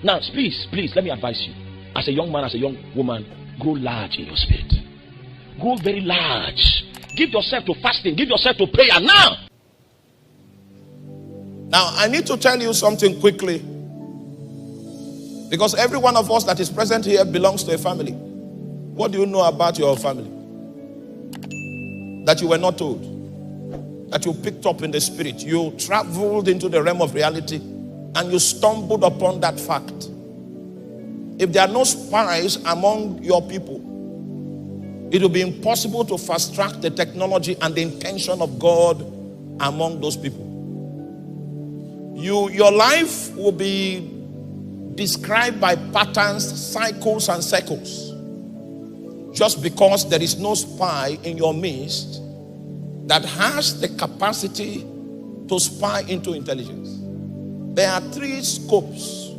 Now, please, let me advise you. As a young man, as a young woman, grow large in your spirit. Grow very large. Give yourself to fasting. Give yourself to prayer now. Now, I need to tell you something quickly. Because every one of us that is present here belongs to a family. What do you know about your family that you were not told? That you picked up in the spirit. You traveled into the realm of reality and you stumbled upon that fact. If there are no spies among your people, it will be impossible to fast track the technology and the intention of God among those people. Your life will be described by patterns, cycles, and circles. Just because there is no spy in your midst that has the capacity to spy into intelligence. There are 3 scopes,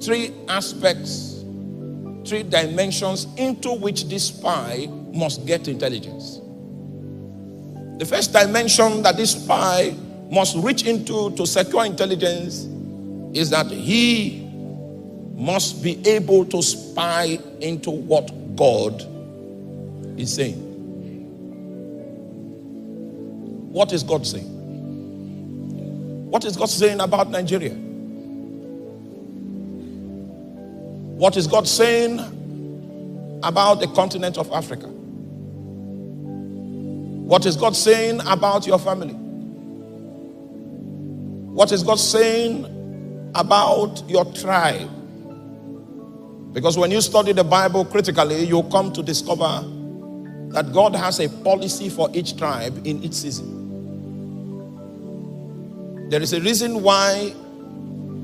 3 aspects, 3 dimensions into which this spy must get intelligence. The first dimension that this spy must reach into to secure intelligence is that he must be able to spy into what God is saying. What is God saying? What is God saying about Nigeria? What is God saying about the continent of Africa? What is God saying about your family? What is God saying about your tribe? Because when you study the Bible critically, you'll come to discover that God has a policy for each tribe in each season. There is a reason why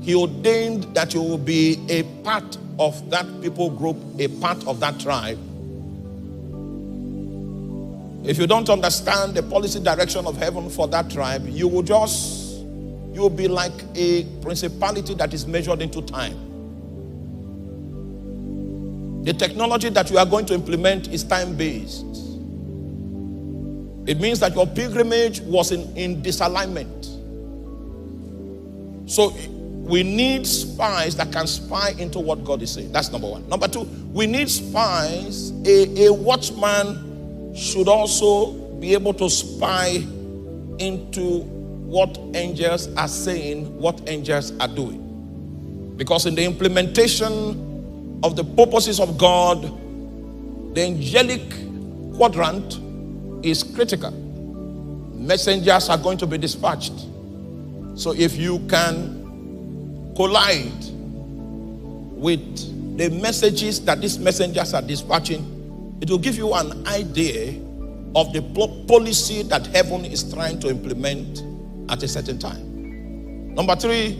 he ordained that you will be a part of that people group, a part of that tribe. If you don't understand the policy direction of heaven for that tribe, you will be like a principality that is measured into time. The technology that you are going to implement is time-based. It means that your pilgrimage was in disalignment. So we need spies that can spy into what God is saying. That's number 1. Number 2, we need spies. A watchman should also be able to spy into what angels are saying, what angels are doing. Because in the implementation of the purposes of God, the angelic quadrant is critical. Messengers are going to be dispatched. So if you can collide with the messages that these messengers are dispatching, it will give you an idea of the policy that heaven is trying to implement at a certain time. Number 3,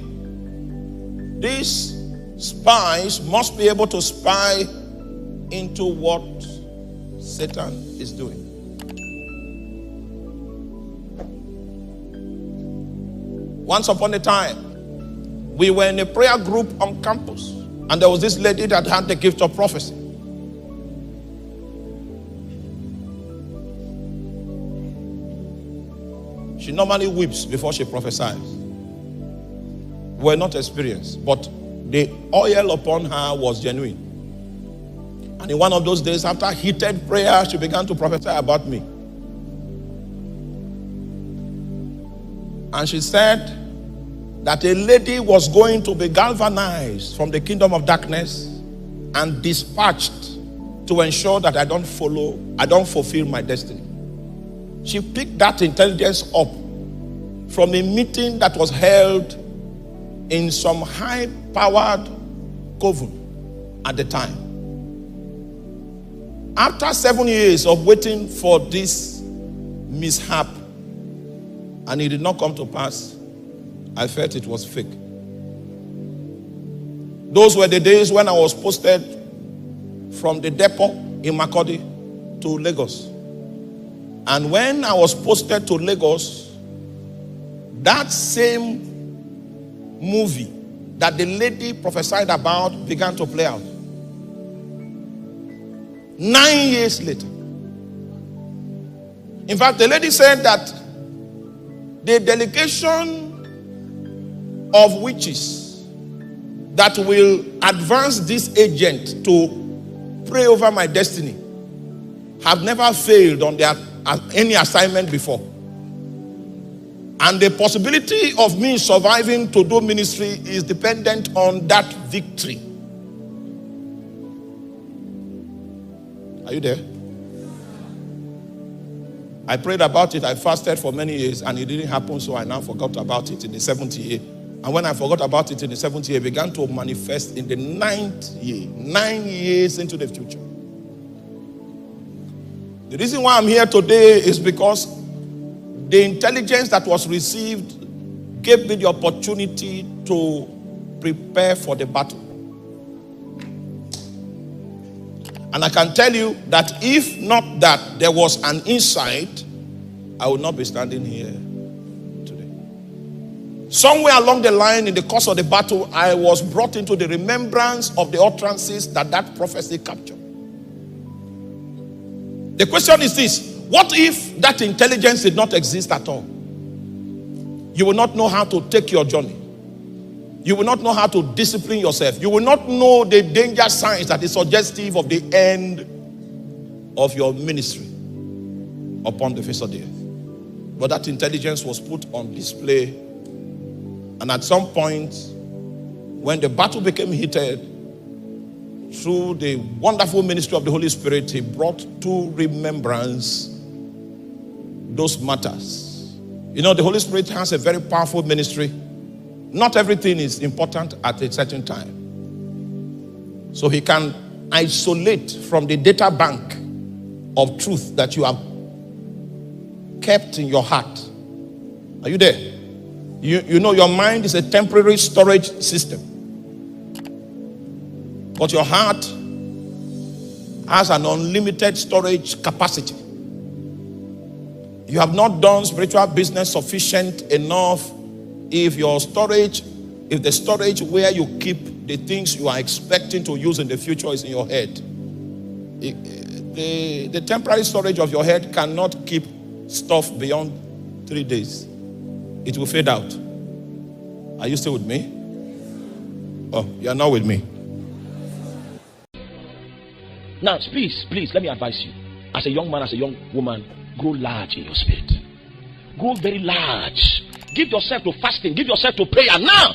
these spies must be able to spy into what Satan is doing. Once upon a time, we were in a prayer group on campus, and there was this lady that had the gift of prophecy. She normally weeps before she prophesies. We were not experienced, but the oil upon her was genuine. And in one of those days, after heated prayer, she began to prophesy about me. And she said that a lady was going to be galvanized from the kingdom of darkness and dispatched to ensure that I don't fulfill my destiny. She picked that intelligence up from a meeting that was held in some high-powered coven at the time. After 7 years of waiting for this mishap, and it did not come to pass, I felt it was fake. Those were the days when I was posted from the depot in Makurdi to Lagos. And when I was posted to Lagos, that same movie that the lady prophesied about began to play out. 9 years later. In fact, the lady said that the delegation of witches that will advance this agent to pray over my destiny have never failed on any assignment before. And the possibility of me surviving to do ministry is dependent on that victory. Are you there? I prayed about it. I fasted for many years and it didn't happen, so I now forgot about it in the 7th year. And when I forgot about it in the 7th year, it began to manifest in the 9th year. 9 years into the future. The reason why I'm here today is because the intelligence that was received gave me the opportunity to prepare for the battle. And I can tell you that if not that there was an insight, I would not be standing here today. Somewhere along the line in the course of the battle, I was brought into the remembrance of the utterances that prophecy captured. The question is this: what if that intelligence did not exist at all? You will not know how to take your journey. You will not know how to discipline yourself. You will not know the danger signs that is suggestive of the end of your ministry upon the face of the earth. But that intelligence was put on display. And at some point, when the battle became heated, through the wonderful ministry of the Holy Spirit, he brought to remembrance those matters. You know, the Holy Spirit has a very powerful ministry. Not everything is important at a certain time. So he can isolate from the data bank of truth that you have kept in your heart. Are you there? You know your mind is a temporary storage system. But your heart has an unlimited storage capacity. You have not done spiritual business sufficient enough if the storage where you keep the things you are expecting to use in the future is in your head. The temporary storage of your head cannot keep stuff beyond 3 days. It will fade out. Are you still with me? Oh, you are not with me. Now, please, let me advise you. As a young man, as a young woman, grow large in your spirit. Grow very large. Give yourself to fasting. Give yourself to prayer now.